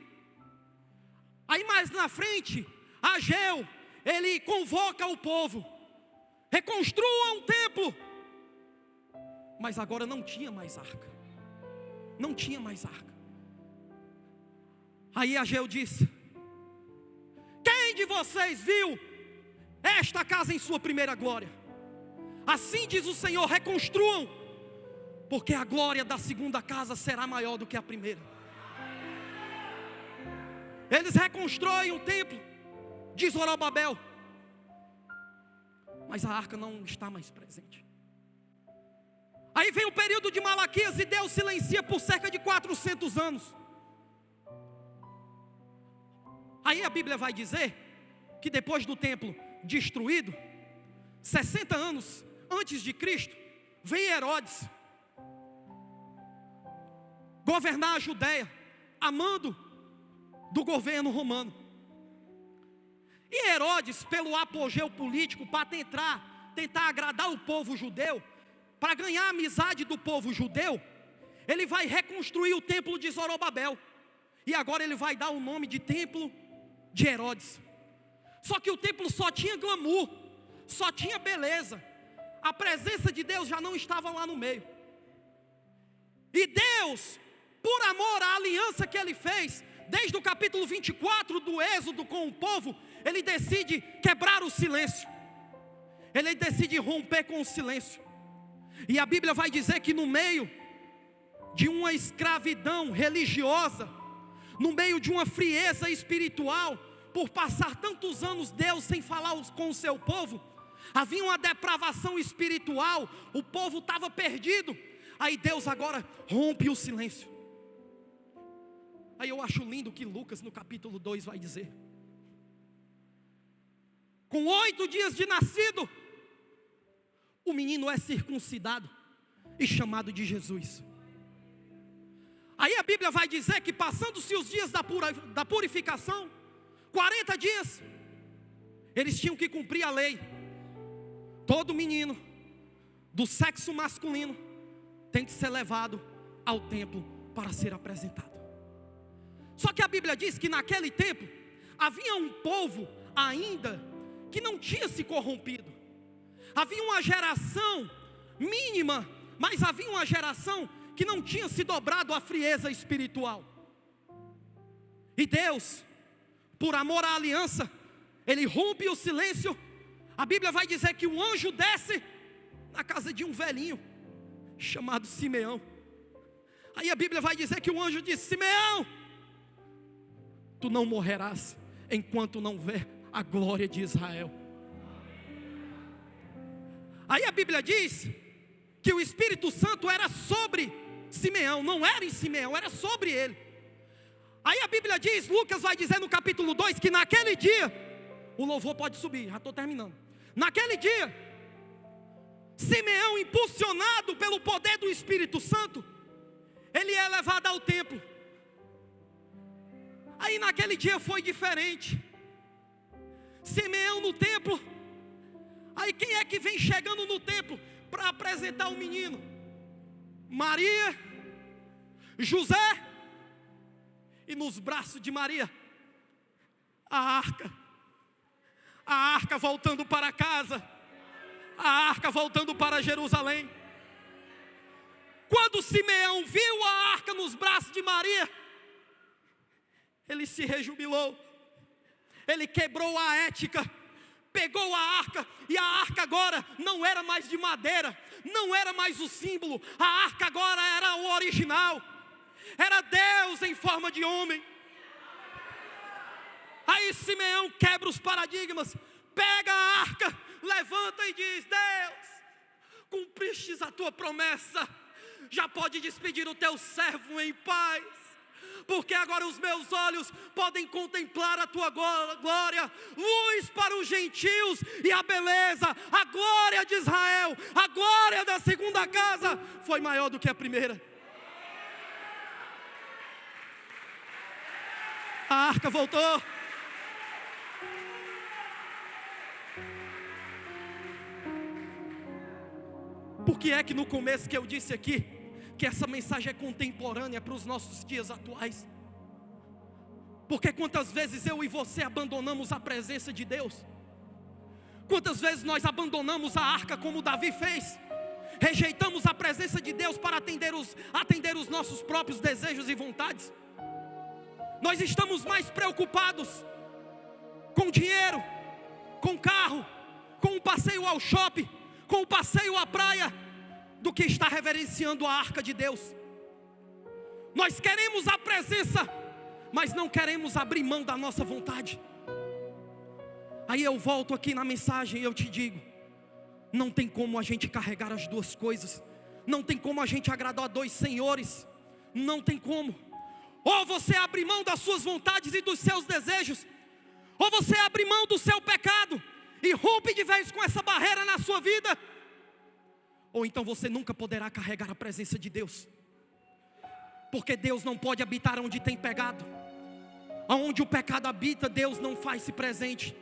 S1: Aí mais na frente, Ageu, ele convoca o povo: reconstrua um templo. Mas agora não tinha mais arca. Não tinha mais arca. Aí Ageu disse: quem de vocês viu esta casa em sua primeira glória? Assim diz o Senhor: reconstruam, porque a glória da segunda casa será maior do que a primeira. Eles reconstroem o templo de Zorobabel, mas a arca não está mais presente. Aí vem o período de Malaquias e Deus silencia por cerca de 400 anos. Aí a Bíblia vai dizer que depois do templo destruído, 60 anos antes de Cristo, vem Herodes governar a Judéia, a mando do governo romano. E Herodes, pelo apogeu político, para tentar agradar o povo judeu, para ganhar a amizade do povo judeu, ele vai reconstruir o templo de Zorobabel. E agora ele vai dar o nome de templo de Herodes. Só que o templo só tinha glamour, só tinha beleza. A presença de Deus já não estava lá no meio. E Deus, por amor à aliança que ele fez, desde o capítulo 24 do Êxodo com o povo, ele decide quebrar o silêncio. Ele decide romper com o silêncio. E a Bíblia vai dizer que no meio de uma escravidão religiosa, no meio de uma frieza espiritual, por passar tantos anos Deus sem falar com o seu povo, havia uma depravação espiritual, o povo estava perdido. Aí Deus agora rompe o silêncio. Aí eu acho lindo que Lucas no capítulo 2 vai dizer: com 8 dias de nascido, o menino é circuncidado e chamado de Jesus. Aí a Bíblia vai dizer que passando-se os dias da purificação, 40 dias, eles tinham que cumprir a lei. Todo menino do sexo masculino tem que ser levado ao templo para ser apresentado. Só que a Bíblia diz que naquele tempo havia um povo ainda que não tinha se corrompido. Havia uma geração mínima, mas havia uma geração que não tinha se dobrado à frieza espiritual. E Deus, por amor à aliança, ele rompe o silêncio. A Bíblia vai dizer que o anjo desce na casa de um velhinho chamado Simeão. Aí a Bíblia vai dizer que o anjo disse: Simeão, tu não morrerás enquanto não ver a glória de Israel. Aí a Bíblia diz que o Espírito Santo era sobre Simeão, não era em Simeão, era sobre ele. Aí a Bíblia diz, Lucas vai dizer no capítulo 2, que naquele dia, o louvor pode subir, já estou terminando. Naquele dia, Simeão, impulsionado pelo poder do Espírito Santo, ele é levado ao templo. Aí naquele dia foi diferente. Simeão no templo. Aí quem é que vem chegando no templo para apresentar o menino? Maria, José, e nos braços de Maria, a arca voltando para casa, a arca voltando para Jerusalém. Quando Simeão viu a arca nos braços de Maria, ele se rejubilou, ele quebrou a ética, pegou a arca, e a arca agora não era mais de madeira, não era mais o símbolo, a arca agora era o original, era Deus em forma de homem. Aí Simeão quebra os paradigmas, pega a arca, levanta e diz: Deus, cumpristes a tua promessa, já pode despedir o teu servo em paz, porque agora os meus olhos podem contemplar a tua glória, luz para os gentios e a beleza, a glória de Israel, a glória da segunda casa foi maior do que a primeira. A arca voltou. Por que é que no começo que eu disse aqui, que essa mensagem é contemporânea para os nossos dias atuais? Porque quantas vezes eu e você abandonamos a presença de Deus? Quantas vezes nós abandonamos a arca como Davi fez? Rejeitamos a presença de Deus para atender os nossos próprios desejos e vontades? Nós estamos mais preocupados com dinheiro, com carro, com o passeio ao shopping, com o passeio à praia, do que está reverenciando a arca de Deus. Nós queremos a presença, mas não queremos abrir mão da nossa vontade. Aí eu volto aqui na mensagem e eu te digo: não tem como a gente carregar as duas coisas, não tem como a gente agradar a dois senhores, não tem como. Ou você abre mão das suas vontades e dos seus desejos, ou você abre mão do seu pecado e rompe de vez com essa barreira na sua vida, ou então você nunca poderá carregar a presença de Deus. Porque Deus não pode habitar onde tem pecado. Onde o pecado habita, Deus não faz-se presente.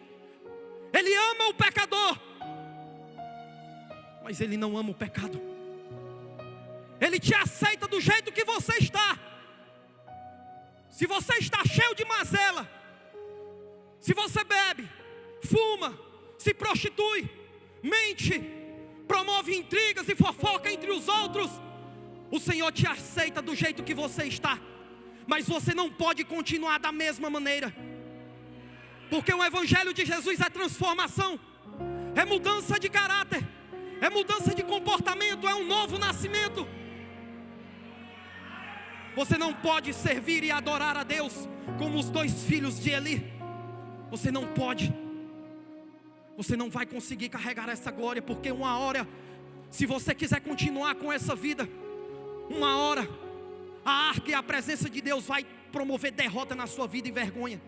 S1: Ele ama o pecador, mas Ele não ama o pecado. Ele te aceita do jeito que você está. Se você está cheio de mazela, se você bebe, fuma, se prostitui, mente, promove intrigas e fofoca entre os outros, o Senhor te aceita do jeito que você está. Mas você não pode continuar da mesma maneira, porque o Evangelho de Jesus é transformação, é mudança de caráter, é mudança de comportamento, é um novo nascimento. Você não pode servir e adorar a Deus como os dois filhos de Eli. Você não pode. Você não vai conseguir carregar essa glória, porque uma hora, se você quiser continuar com essa vida, uma hora a arca e a presença de Deus vai promover derrota na sua vida e vergonha.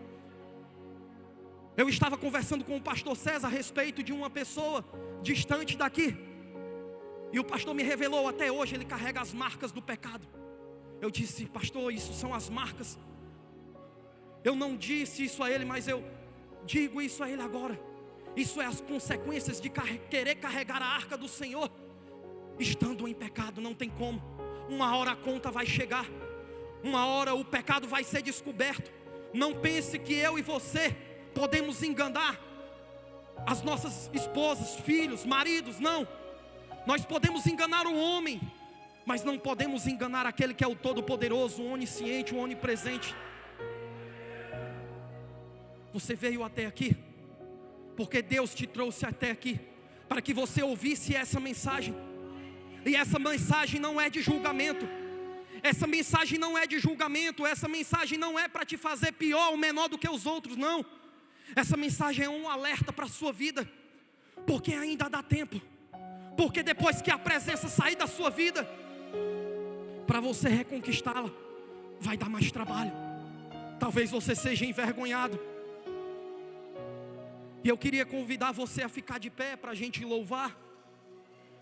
S1: Eu estava conversando com o pastor César a respeito de uma pessoa distante daqui, e o pastor me revelou: até hoje ele carrega as marcas do pecado. Eu disse: pastor, isso são as marcas. Eu não disse isso a ele, mas eu digo isso a ele agora. Isso é as consequências de querer carregar a arca do Senhor estando em pecado. Não tem como. Uma hora a conta vai chegar, uma hora o pecado vai ser descoberto. Não pense que eu e você podemos enganar as nossas esposas, filhos, maridos. Não. Nós podemos enganar o homem, mas não podemos enganar aquele que é o Todo-Poderoso, o Onisciente, o Onipresente. Você veio até aqui porque Deus te trouxe até aqui para que você ouvisse essa mensagem. E essa mensagem não é de julgamento. Essa mensagem não é de julgamento. Essa mensagem não é para te fazer pior ou menor do que os outros, não. Essa mensagem é um alerta para a sua vida, porque ainda dá tempo. Porque depois que a presença sair da sua vida, para você reconquistá-la, vai dar mais trabalho. Talvez você seja envergonhado. E eu queria convidar você a ficar de pé para a gente louvar.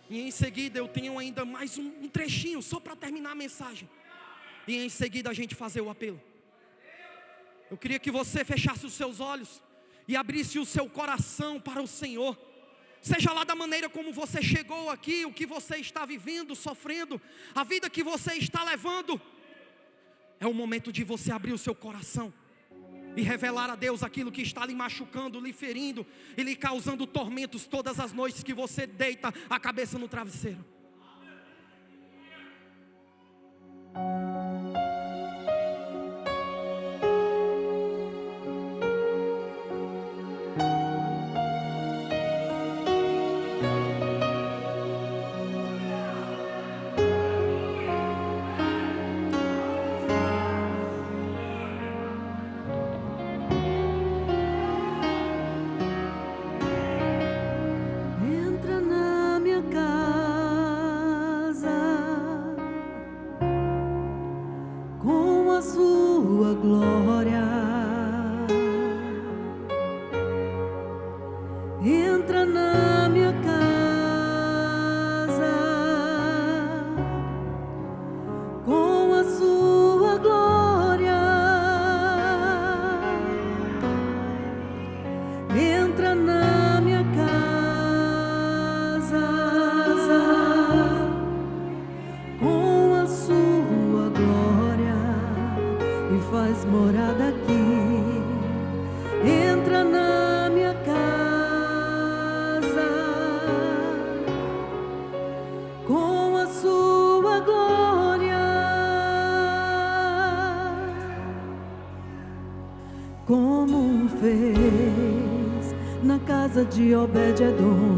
S1: E em seguida eu tenho ainda mais um trechinho só para terminar a mensagem. E em seguida a gente fazer o apelo. Eu queria que você fechasse os seus olhos e abrisse o seu coração para o Senhor. Seja lá da maneira como você chegou aqui, o que você está vivendo, sofrendo, a vida que você está levando. É o momento de você abrir o seu coração e revelar a Deus aquilo que está lhe machucando, lhe ferindo e lhe causando tormentos todas as noites que você deita a cabeça no travesseiro.
S2: Entra na minha casa com a sua glória. Entra na minha casa com a sua glória e faz morada aqui. Entra na minha casa com a sua glória, como fez na casa de Obed-edom.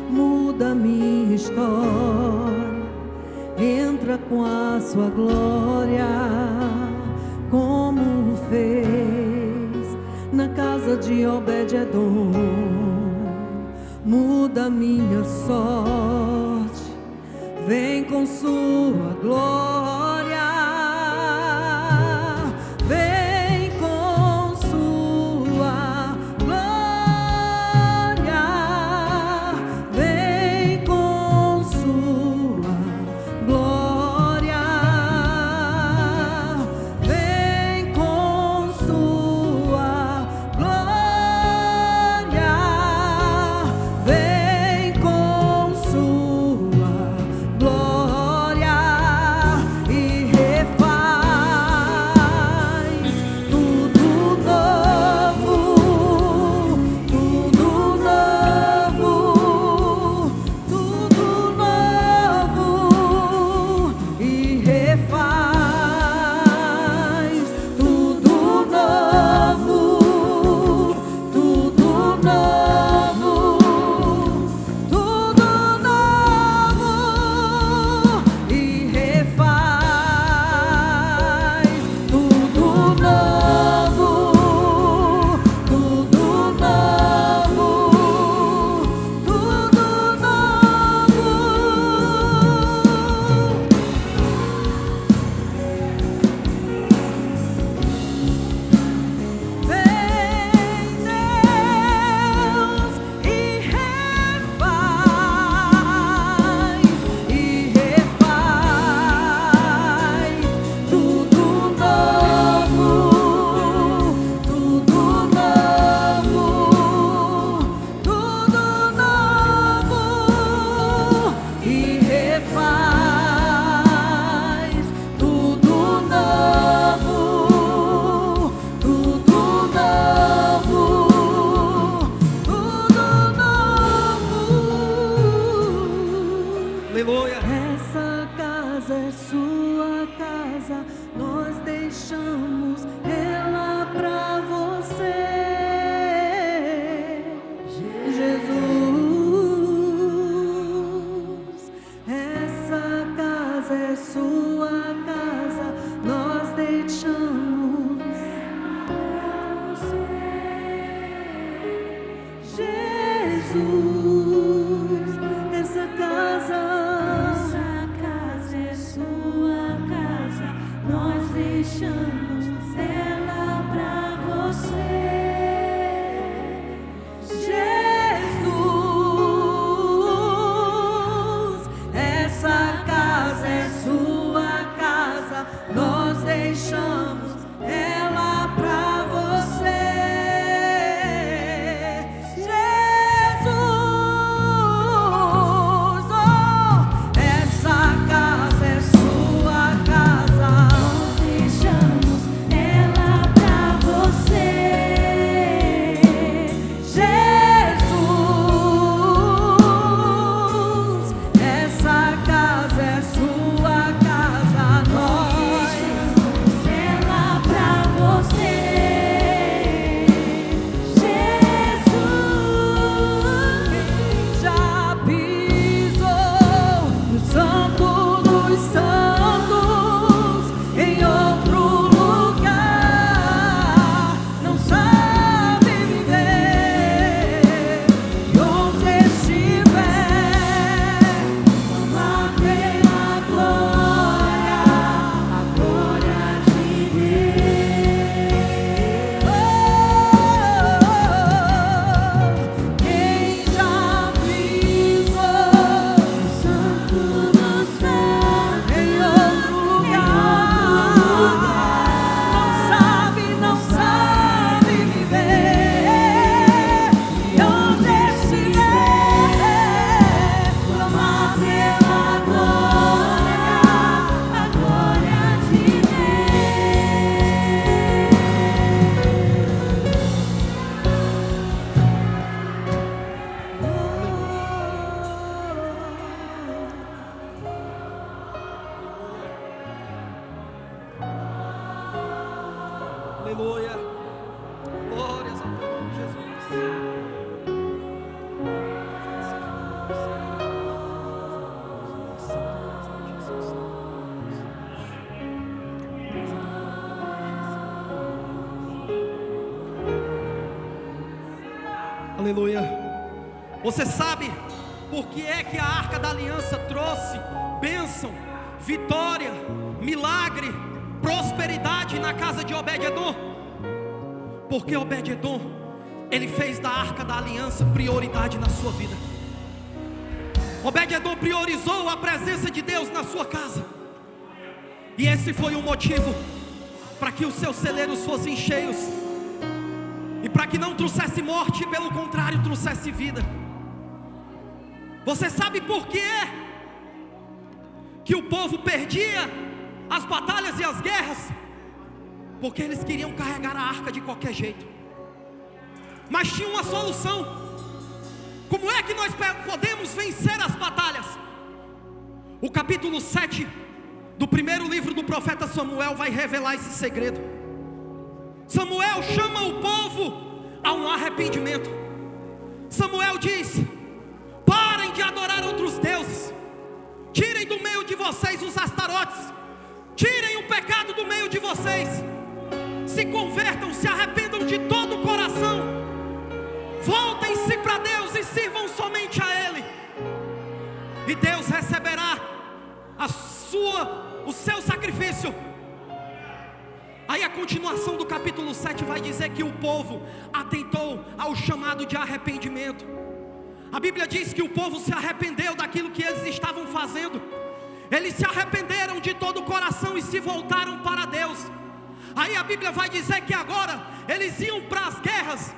S2: Muda minha história, entra com a sua glória, como fez na casa de Obed-edom. Muda minha sorte, vem com sua glória, vem com sua glória, vem com sua glória, vem com sua glória, vem com sua glória e refaz tudo novo, tudo novo, tudo novo e refaz tudo novo, tudo novo, tudo novo e refaz tudo novo, tudo novo, tudo novo. Vem Deus e refaz tudo novo, tudo novo, tudo novo e refaz tudo novo, tudo novo, tudo novo.
S1: Aleluia.
S2: Essa casa é sua casa, nós deixamos ela pra você. casa. Nossa casa é sua casa. Nós deixamos ela pra você. Jesus, essa casa é sua casa. Nós deixamos ela pra você.
S1: Aleluia. Glórias ao teu nome, Jesus. Aleluia. Você sabe por que é que a Arca da Aliança trouxe bênção, vitória, milagre, prosperidade na casa de Obed-edom? Porque Obed-edom, ele fez da Arca da Aliança prioridade na sua vida. Obed-edom priorizou a presença de Deus na sua casa. E esse foi o motivo para que os seus celeiros fossem cheios, e para que não trouxesse morte, pelo contrário, trouxesse vida. Você sabe por que é que o povo perdia as batalhas e as guerras? Porque eles queriam carregar a arca de qualquer jeito. Mas tinha uma solução. Como é que nós podemos vencer as batalhas? O capítulo 7 do primeiro livro do profeta Samuel vai revelar esse segredo. Samuel chama o povo a um arrependimento. Samuel diz: parem de adorar outros deuses, tirem do meio de vocês os astarotes, tirem o pecado do meio de vocês, se convertam, se arrependam de todo o coração, voltem-se para Deus e sirvam somente a Ele, e Deus receberá o seu sacrifício. Aí a continuação do capítulo 7 vai dizer que o povo atentou ao chamado de arrependimento. A Bíblia diz que o povo se arrependeu daquilo que eles estavam fazendo. Eles se arrependeram de todo o coração e se voltaram para Deus. Aí a Bíblia vai dizer que agora eles iam para as guerras.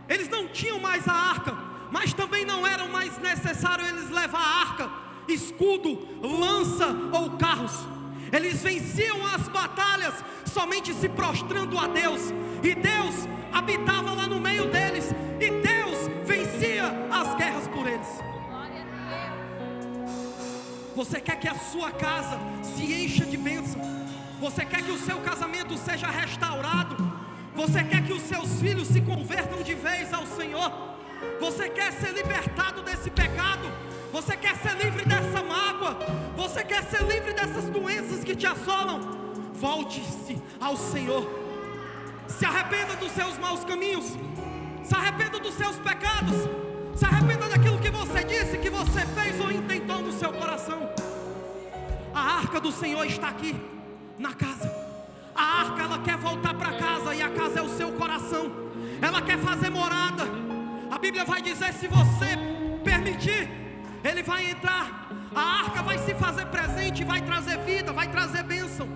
S1: Eles não tinham mais a arca, mas também não era mais necessário eles levar a arca, escudo, lança ou carros. Eles venciam as batalhas somente se prostrando a Deus, e Deus habitava lá no meio deles, e Deus vencia as guerras por eles. Você quer que a sua casa se encha de bênção? Você quer que o seu casamento seja restaurado? Você quer que os seus filhos se convertam de vez ao Senhor? Você quer ser libertado desse pecado? Você quer ser livre dessa mágoa? Você quer ser livre dessas doenças que te assolam? Volte-se ao Senhor. Se arrependa dos seus maus caminhos. Se arrependa dos seus pecados. Se arrependa daquilo que você disse, que você fez ou intentou no seu coração. A arca do Senhor está aqui na casa. A arca, ela quer voltar para casa, e a casa é o seu coração. Ela quer fazer morada. A Bíblia vai dizer: se você permitir, Ele vai entrar. A arca vai se fazer presente, vai trazer vida, vai trazer bênção.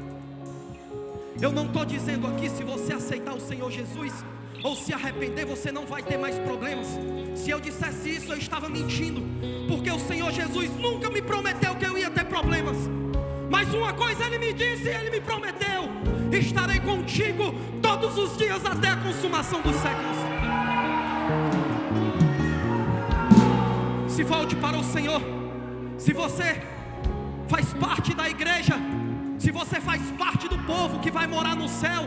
S1: Eu não estou dizendo aqui, se você aceitar o Senhor Jesus ou se arrepender, você não vai ter mais problemas. Se eu dissesse isso, eu estava mentindo, porque o Senhor Jesus nunca me prometeu que eu ia ter problemas. Mas uma coisa Ele me disse, Ele me prometeu: estarei contigo todos os dias até a consumação dos séculos. Se volte para o Senhor. Se você faz parte da igreja, se você faz parte do povo que vai morar no céu,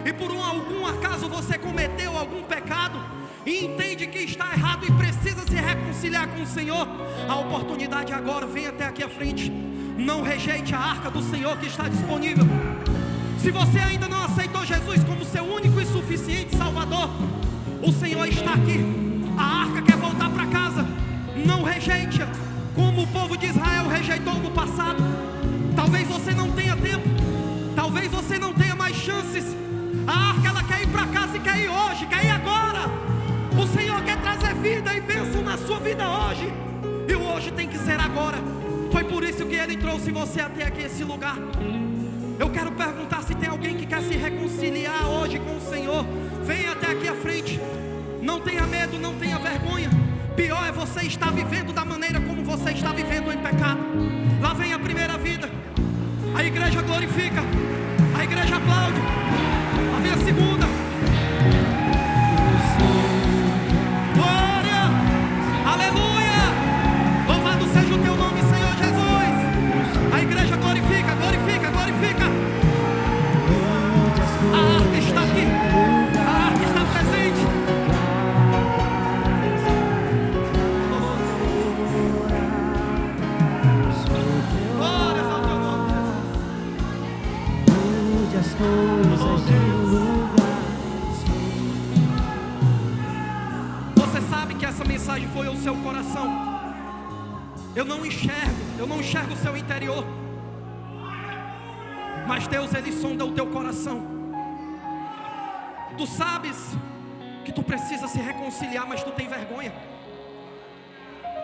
S1: e por algum acaso você cometeu algum pecado e entende que está errado e precisa se reconciliar com o Senhor, a oportunidade agora, vem até aqui à frente. Não rejeite a arca do Senhor que está disponível. Se você ainda não aceitou Jesus como seu único e suficiente Salvador, o Senhor está aqui. A arca quer voltar para casa. Não rejeite-a como o povo de Israel rejeitou no passado. Talvez você não tenha tempo, talvez você não tenha mais chances. A arca, ela quer ir para casa e quer ir hoje, quer ir agora. O Senhor quer trazer vida e bênção na sua vida hoje, e o hoje tem que ser agora. Foi por isso que Ele trouxe você até aqui, esse lugar. Eu quero perguntar se tem alguém que quer se reconciliar hoje com o Senhor. Venha até aqui à frente. Não tenha medo, não tenha vergonha. Pior é você estar vivendo da maneira como você está vivendo em pecado. Lá vem a primeira vida. A igreja glorifica, a igreja aplaude. Lá vem a segunda. Glória, aleluia. Louvado seja o teu nome, Senhor Jesus. A igreja glorifica, glorifica, glorifica. A arca está aqui, a arca está presente. Glórias ao teu nome.
S2: Mude as coisas de lugar.
S1: Você sabe que essa mensagem foi ao seu coração. Eu não enxergo o seu interior, mas Deus, Ele sonda o teu coração. Tu sabes que tu precisa se reconciliar, mas tu tem vergonha.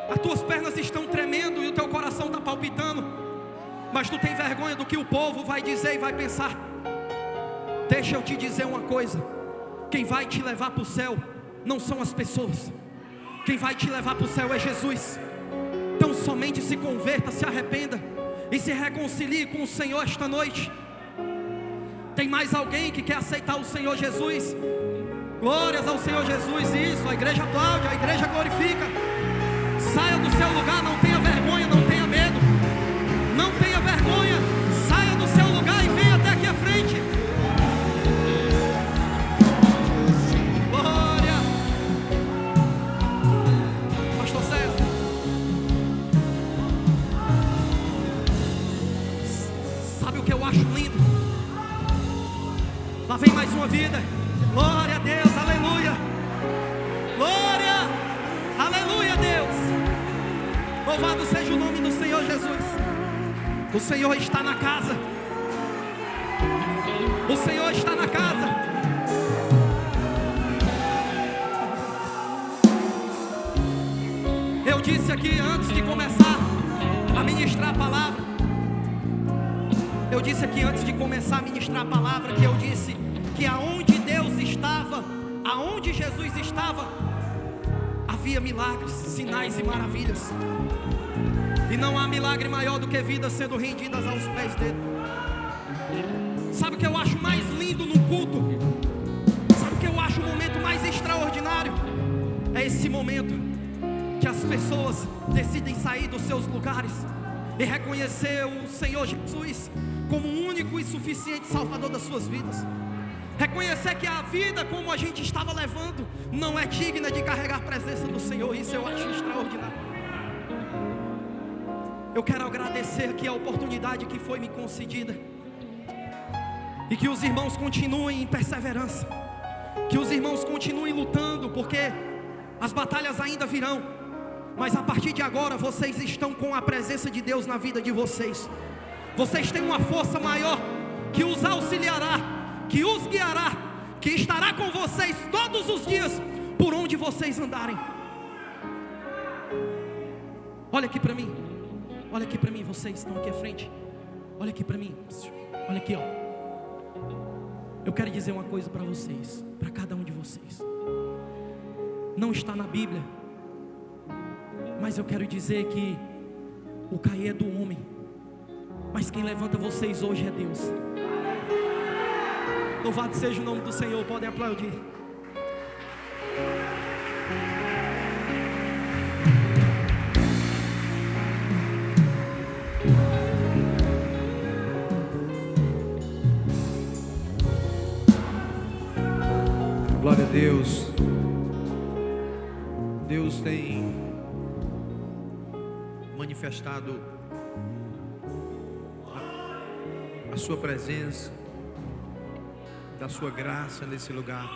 S1: As tuas pernas estão tremendo e o teu coração está palpitando, mas tu tem vergonha do que o povo vai dizer e vai pensar. Deixa eu te dizer uma coisa: quem vai te levar para o céu não são as pessoas. Quem vai te levar para o céu é Jesus. Então somente se converta, se arrependa e se reconcilie com o Senhor esta noite. Tem mais alguém que quer aceitar o Senhor Jesus? Glórias ao Senhor Jesus. Isso, a igreja aplaude, a igreja glorifica. Saia do seu lugar, não tenha vergonha, não tenha medo. Não tenha vergonha, saia do seu lugar e venha até aqui à frente. Glória. Pastor César, sabe o que eu acho lindo? Lá vem mais uma vida. Glória a Deus, aleluia. Glória, aleluia, Deus. Louvado seja o nome do Senhor Jesus. O Senhor está na casa. O Senhor está na casa. Eu disse aqui antes de começar a ministrar a palavra. Eu disse aqui antes de começar a ministrar a palavra, que eu disse que aonde Deus estava, aonde Jesus estava, havia milagres, sinais e maravilhas. E não há milagre maior do que vidas sendo rendidas aos pés dele. Sabe o que eu acho mais lindo no culto? Sabe o que eu acho o momento mais extraordinário? É esse momento que as pessoas decidem sair dos seus lugares e reconhecer o Senhor Jesus como o único e suficiente Salvador das suas vidas. Reconhecer que a vida como a gente estava levando não é digna de carregar a presença do Senhor. Isso eu acho extraordinário. Eu quero agradecer aqui a oportunidade que foi me concedida. E que os irmãos continuem em perseverança. Que os irmãos continuem lutando, porque As batalhas ainda virão, mas a partir de agora vocês estão com a presença de Deus na vida de vocês. Vocês têm uma força maior que os auxiliará, que os guiará, que estará com vocês todos os dias por onde vocês andarem. Olha aqui para mim. Olha aqui para mim, vocês estão aqui à frente. Olha aqui para mim. Olha aqui, ó. Eu quero dizer uma coisa para vocês, para cada um de vocês. Não está na Bíblia, mas eu quero dizer que o cair é do homem, mas quem levanta vocês hoje é Deus. Louvado seja o nome do Senhor. Podem aplaudir.
S3: Glória a Deus. Deus tem manifestado a sua presença, da sua graça nesse lugar.